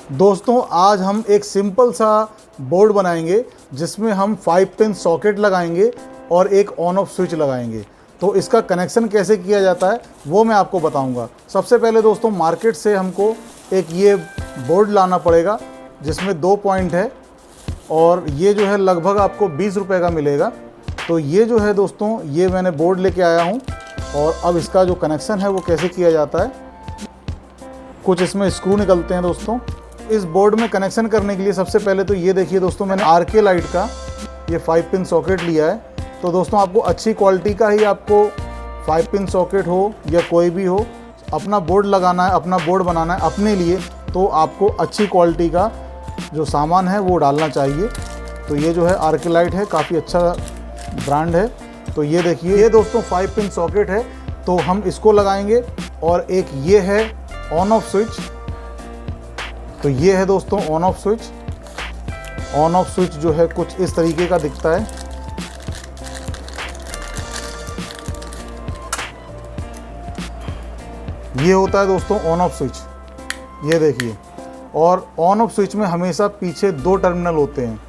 दोस्तों आज हम एक सिंपल सा बोर्ड बनाएंगे जिसमें हम 5 पिन सॉकेट लगाएंगे और एक ऑन ऑफ स्विच लगाएंगे। तो इसका कनेक्शन कैसे किया जाता है वो मैं आपको बताऊंगा। सबसे पहले दोस्तों मार्केट से हमको एक ये बोर्ड लाना पड़ेगा जिसमें 2 पॉइंट है और ये जो है लगभग आपको 20 रुपये का मिलेगा। तो ये जो है दोस्तों ये मैंने बोर्ड लेके आया हूँ और अब इसका जो कनेक्शन है वो कैसे किया जाता है। कुछ इसमें स्क्रू निकलते हैं दोस्तों। इस बोर्ड में कनेक्शन करने के लिए सबसे पहले तो ये देखिए दोस्तों, मैंने आरके लाइट का ये 5 पिन सॉकेट लिया है। तो दोस्तों आपको अच्छी क्वालिटी का ही आपको 5 पिन सॉकेट हो या कोई भी हो, अपना बोर्ड लगाना है, अपना बोर्ड बनाना है अपने लिए, तो आपको अच्छी क्वालिटी का जो सामान है वो डालना चाहिए। तो ये जो है आरके लाइट है, काफ़ी अच्छा ब्रांड है। तो ये देखिए ये दोस्तों 5 पिन सॉकेट है, तो हम इसको लगाएंगे। और एक ये है ऑन ऑफ स्विच। तो ये है दोस्तों on off switch. On off switch जो है कुछ इस तरीके का दिखता है। ये होता है दोस्तों ऑन ऑफ स्विच, ये देखिए। और ऑन ऑफ स्विच में हमेशा पीछे 2 टर्मिनल होते हैं।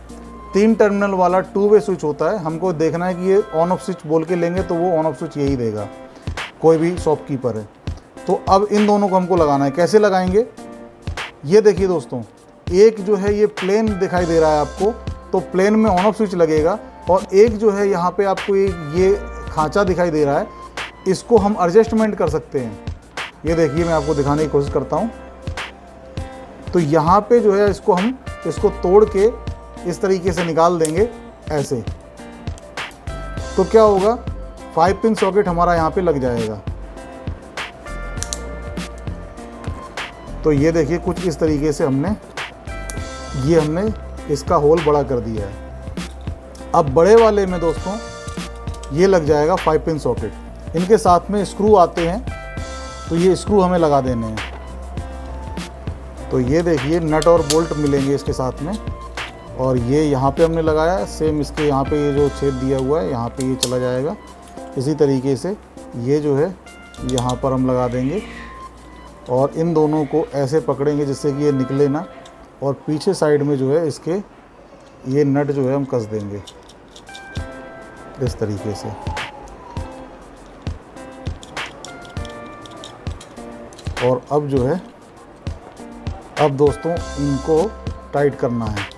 3 टर्मिनल वाला 2 वे स्विच होता है। हमको देखना है कि ये ऑन ऑफ स्विच बोल के लेंगे तो वो ऑन ऑफ स्विच यही देगा, कोई भी शॉपकीपर है। तो अब इन दोनों को हमको लगाना है। कैसे लगाएंगे ये देखिए दोस्तों, एक जो है ये प्लेन दिखाई दे रहा है आपको, तो प्लेन में ऑन ऑफ स्विच लगेगा। और एक जो है यहाँ पे आपको ये खांचा दिखाई दे रहा है, इसको हम एडजस्टमेंट कर सकते हैं। ये देखिए मैं आपको दिखाने की कोशिश करता हूँ। तो यहाँ पे जो है इसको हम इसको तोड़ के इस तरीके से निकाल देंगे ऐसे। तो क्या होगा, 5 पिन सॉकेट हमारा यहाँ पे लग जाएगा। तो ये देखिए कुछ इस तरीके से हमने इसका होल बड़ा कर दिया है। अब बड़े वाले में दोस्तों ये लग जाएगा 5 पिन सॉकेट। इनके साथ में स्क्रू आते हैं, तो ये स्क्रू हमें लगा देने हैं। तो ये देखिए नट और बोल्ट मिलेंगे इसके साथ में। और ये यहाँ पे हमने लगाया, सेम इसके यहाँ पे ये जो छेद दिया हुआ है यहाँ पे ये चला जाएगा। इसी तरीके से ये जो है यहाँ पर हम लगा देंगे और इन दोनों को ऐसे पकड़ेंगे जिससे कि ये निकले ना। और पीछे साइड में जो है इसके ये नट जो है हम कस देंगे इस तरीके से। और अब जो है अब दोस्तों इनको टाइट करना है।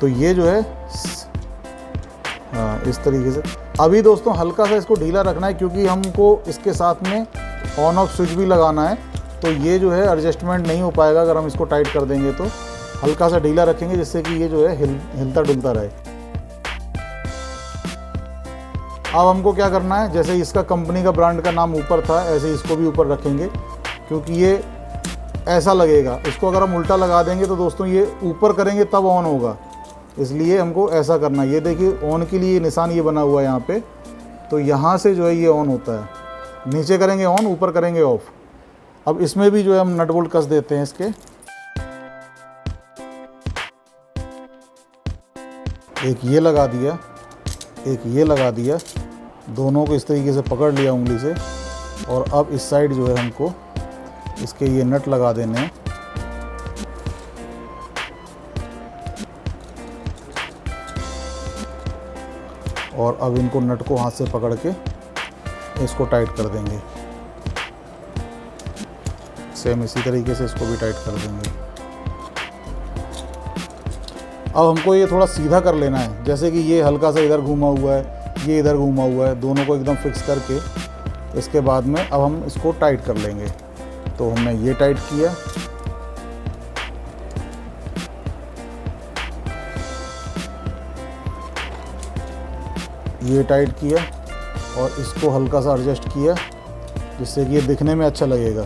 तो ये जो है इस तरीके से। अभी दोस्तों हल्का सा इसको ढीला रखना है क्योंकि हमको इसके साथ में ऑन ऑफ स्विच भी लगाना है। तो ये जो है एडजस्टमेंट नहीं हो पाएगा अगर हम इसको टाइट कर देंगे। तो हल्का सा ढीला रखेंगे जिससे कि ये जो है हिलता डुलता रहे। अब हमको क्या करना है, जैसे इसका कंपनी का ब्रांड का नाम ऊपर था, ऐसे इसको भी ऊपर रखेंगे क्योंकि ये ऐसा लगेगा। इसको अगर हम उल्टा लगा देंगे तो दोस्तों ये ऊपर करेंगे तब ऑन होगा, इसलिए हमको ऐसा करना है। ये देखिए ऑन के लिए निशान ये बना हुआ है यहाँ पे। तो यहाँ से जो है ये ऑन होता है, नीचे करेंगे ऑन, ऊपर करेंगे ऑफ। अब इसमें भी जो है हम नट बोल्ट कस देते हैं इसके। एक ये लगा दिया, एक ये लगा दिया, दोनों को इस तरीके से पकड़ लिया उंगली से। और अब इस साइड जो है हमको इसके ये नट लगा देने हैं। और अब इनको नट को हाथ से पकड़ के इसको टाइट कर देंगे। सेम इसी तरीके से इसको भी टाइट कर देंगे। अब हमको ये थोड़ा सीधा कर लेना है, जैसे कि ये हल्का सा इधर घूमा हुआ है, ये इधर घूमा हुआ है, दोनों को एकदम फिक्स करके इसके बाद में अब हम इसको टाइट कर लेंगे। तो हमने ये टाइट किया, ये टाइट किया और इसको हल्का सा एडजस्ट किया जिससे कि ये दिखने में अच्छा लगेगा।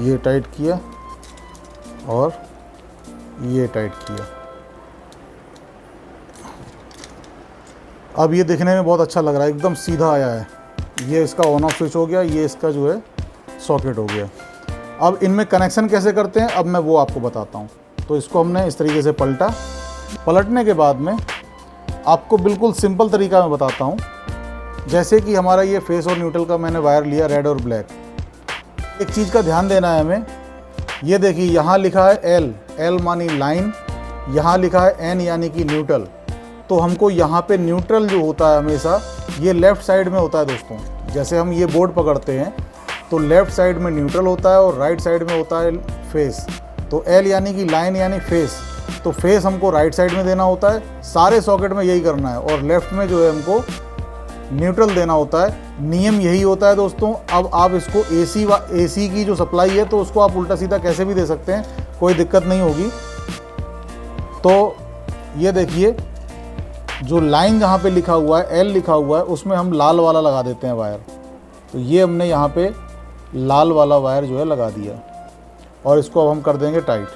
ये टाइट किया और ये टाइट किया। अब ये दिखने में बहुत अच्छा लग रहा है, एकदम सीधा आया है। ये इसका ऑन ऑफ स्विच हो गया, ये इसका जो है सॉकेट हो गया। अब इनमें कनेक्शन कैसे करते हैं अब मैं वो आपको बताता हूँ। तो इसको हमने इस तरीके से पलटा, पलटने के बाद में आपको बिल्कुल सिंपल तरीका मैं बताता हूँ। जैसे कि हमारा ये फेस और न्यूट्रल का मैंने वायर लिया, रेड और ब्लैक। एक चीज़ का ध्यान देना है हमें, ये देखिए यहाँ लिखा है एल मानी लाइन, यहाँ लिखा है एन यानी कि न्यूट्रल। तो हमको यहाँ पे न्यूट्रल जो होता है हमेशा ये लेफ़्ट साइड में होता है दोस्तों। जैसे हम ये बोर्ड पकड़ते हैं तो लेफ़्ट साइड में न्यूट्रल होता है और राइट साइड में होता है फेस। तो एल यानी कि लाइन यानी फेस, तो फेस हमको राइट साइड में देना होता है, सारे सॉकेट में यही करना है। और लेफ़्ट में जो है हमको न्यूट्रल देना होता है। नियम यही होता है दोस्तों। अब आप इसको एसी की जो सप्लाई है तो उसको आप उल्टा सीधा कैसे भी दे सकते हैं, कोई दिक्कत नहीं होगी। तो ये देखिए जो लाइन जहाँ पे लिखा हुआ है एल लिखा हुआ है उसमें हम लाल वाला लगा देते हैं वायर। तो ये हमने यहाँ पे लाल वाला वायर जो है लगा दिया और इसको अब हम कर देंगे टाइट।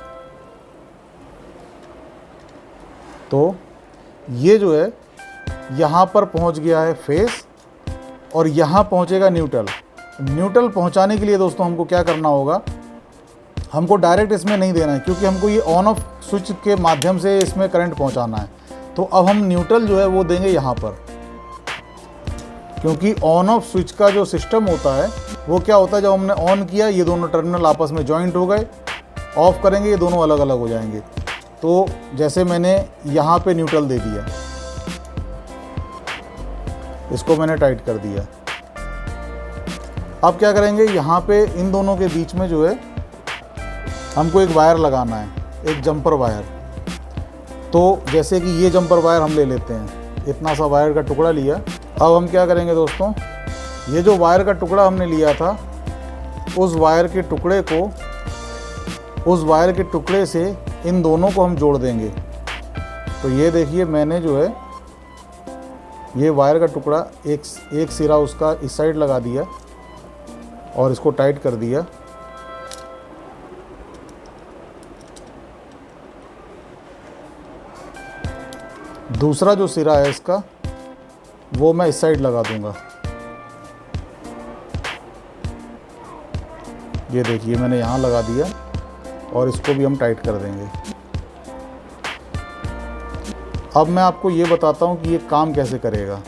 तो ये जो है यहाँ पर पहुँच गया है फेस और यहाँ पहुँचेगा न्यूट्रल। न्यूट्रल पहुँचाने के लिए दोस्तों हमको क्या करना होगा, हमको डायरेक्ट इसमें नहीं देना है क्योंकि हमको ये ऑन ऑफ स्विच के माध्यम से इसमें करंट पहुँचाना है। तो अब हम न्यूट्रल जो है वो देंगे यहाँ पर, क्योंकि ऑन ऑफ स्विच का जो सिस्टम होता है वो क्या होता है, जब हमने ऑन किया ये दोनों टर्मिनल आपस में जॉइंट हो गए, ऑफ़ करेंगे ये दोनों अलग अलग हो जाएंगे। तो जैसे मैंने यहाँ पे न्यूट्रल दे दिया, इसको मैंने टाइट कर दिया। अब क्या करेंगे, यहाँ पे इन दोनों के बीच में जो है हमको एक वायर लगाना है, एक जंपर वायर। तो जैसे कि ये जंपर वायर हम ले लेते हैं, इतना सा वायर का टुकड़ा लिया। अब हम क्या करेंगे दोस्तों, ये जो वायर का टुकड़ा हमने लिया था उस वायर के टुकड़े से इन दोनों को हम जोड़ देंगे। तो ये देखिए मैंने जो है ये वायर का टुकड़ा एक सिरा उसका इस साइड लगा दिया और इसको टाइट कर दिया। दूसरा जो सिरा है इसका वो मैं इस साइड लगा दूंगा। ये देखिए मैंने यहाँ लगा दिया और इसको भी हम टाइट कर देंगे। अब मैं आपको ये बताता हूँ कि ये काम कैसे करेगा।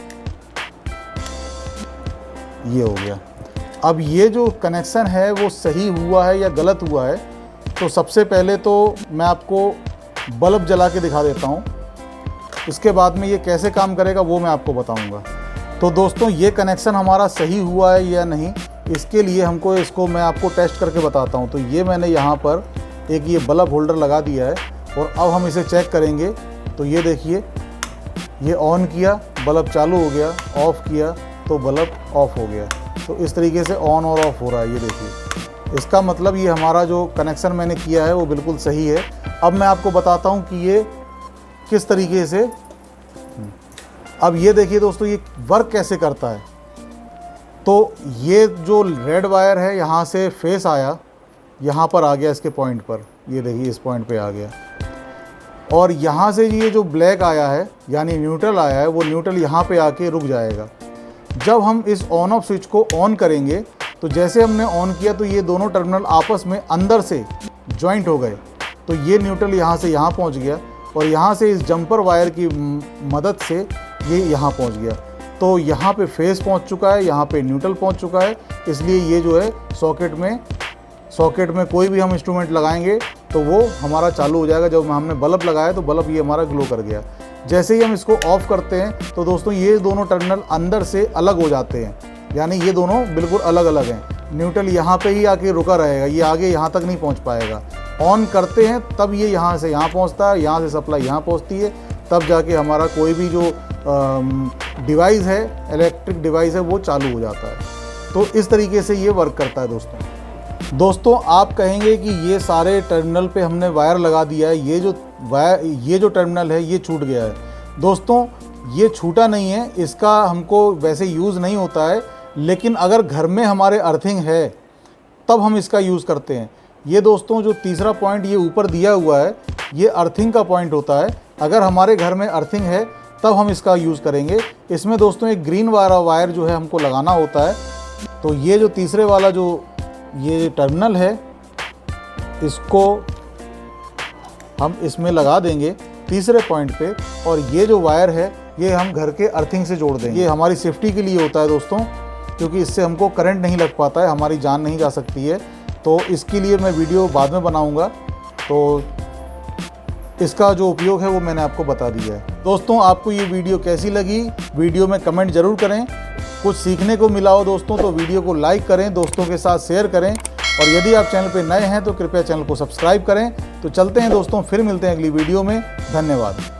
ये हो गया। अब ये जो कनेक्शन है वो सही हुआ है या गलत हुआ है, तो सबसे पहले तो मैं आपको बल्ब जला के दिखा देता हूँ। इसके बाद में ये कैसे काम करेगा वो मैं आपको बताऊँगा। तो दोस्तों ये कनेक्शन हमारा सही हुआ है या नहीं, इसके लिए इसको मैं आपको टेस्ट करके बताता हूँ। तो ये मैंने यहाँ पर एक ये बल्ब होल्डर लगा दिया है और अब हम इसे चेक करेंगे। तो ये देखिए ये ऑन किया बल्ब चालू हो गया, ऑफ़ किया तो बल्ब ऑफ़ हो गया। तो इस तरीके से ऑन और ऑफ़ हो रहा है। ये देखिए इसका मतलब ये हमारा जो कनेक्शन मैंने किया है वो बिल्कुल सही है। अब मैं आपको बताता हूँ कि ये किस तरीके से, अब ये देखिए दोस्तों ये वर्क कैसे करता है। तो ये जो रेड वायर है यहाँ से फेस आया, यहाँ पर आ गया इसके पॉइंट पर, ये देखिए इस पॉइंट पे आ गया। और यहाँ से ये जो ब्लैक आया है यानी न्यूट्रल आया है, वो न्यूट्रल यहाँ पे आके रुक जाएगा। जब हम इस ऑन ऑफ स्विच को ऑन करेंगे तो जैसे हमने ऑन किया तो ये दोनों टर्मिनल आपस में अंदर से जॉइंट हो गए। तो ये न्यूट्रल यहाँ से यहाँ पहुँच गया और यहाँ से इस जंपर वायर की मदद से ये यहाँ पहुँच गया। तो यहाँ पे फेस पहुँच चुका है, यहाँ पे न्यूट्रल पहुँच चुका है। इसलिए ये जो है सॉकेट में कोई भी हम इंस्ट्रूमेंट लगाएंगे तो वो हमारा चालू हो जाएगा। जब हमने बल्ब लगाया तो बल्ब ये हमारा ग्लो कर गया। जैसे ही हम इसको ऑफ़ करते हैं तो दोस्तों ये दोनों टर्मिनल अंदर से अलग हो जाते हैं, यानी ये दोनों बिल्कुल अलग अलग हैं। न्यूट्रल यहाँ पे ही आके रुका रहेगा, ये आगे यहाँ तक नहीं पहुँच पाएगा। ऑन करते हैं तब ये यहाँ से यहाँ पहुँचता है, यहाँ से सप्लाई यहाँ पहुँचती है, तब जाके हमारा कोई भी जो डिवाइस है, इलेक्ट्रिक डिवाइस है, वो चालू हो जाता है। तो इस तरीके से ये वर्क करता है दोस्तों। आप कहेंगे कि ये सारे टर्मिनल पे हमने वायर लगा दिया है, ये जो टर्मिनल है ये छूट गया है। दोस्तों ये छूटा नहीं है, इसका हमको वैसे यूज़ नहीं होता है, लेकिन अगर घर में हमारे अर्थिंग है तब हम इसका यूज़ करते हैं। ये दोस्तों जो तीसरा पॉइंट ये ऊपर दिया हुआ है ये अर्थिंग का पॉइंट होता है। अगर हमारे घर में अर्थिंग है तब हम इसका यूज़ करेंगे। इसमें दोस्तों एक ग्रीन वाला वायर जो है हमको लगाना होता है। तो ये जो तीसरे वाला जो ये टर्मिनल है, इसको हम इसमें लगा देंगे तीसरे पॉइंट पे, और ये जो वायर है ये हम घर के अर्थिंग से जोड़ देंगे। ये हमारी सेफ्टी के लिए होता है दोस्तों, क्योंकि इससे हमको करंट नहीं लग पाता है, हमारी जान नहीं जा सकती है। तो इसके लिए मैं वीडियो बाद में बनाऊंगा। तो इसका जो उपयोग है वो मैंने आपको बता दिया है। दोस्तों, आपको ये वीडियो कैसी लगी, वीडियो में कमेंट ज़रूर करें। कुछ सीखने को मिला हो दोस्तों तो वीडियो को लाइक करें, दोस्तों के साथ शेयर करें, और यदि आप चैनल पर नए हैं तो कृपया चैनल को सब्सक्राइब करें। तो चलते हैं दोस्तों, फिर मिलते हैं अगली वीडियो में। धन्यवाद।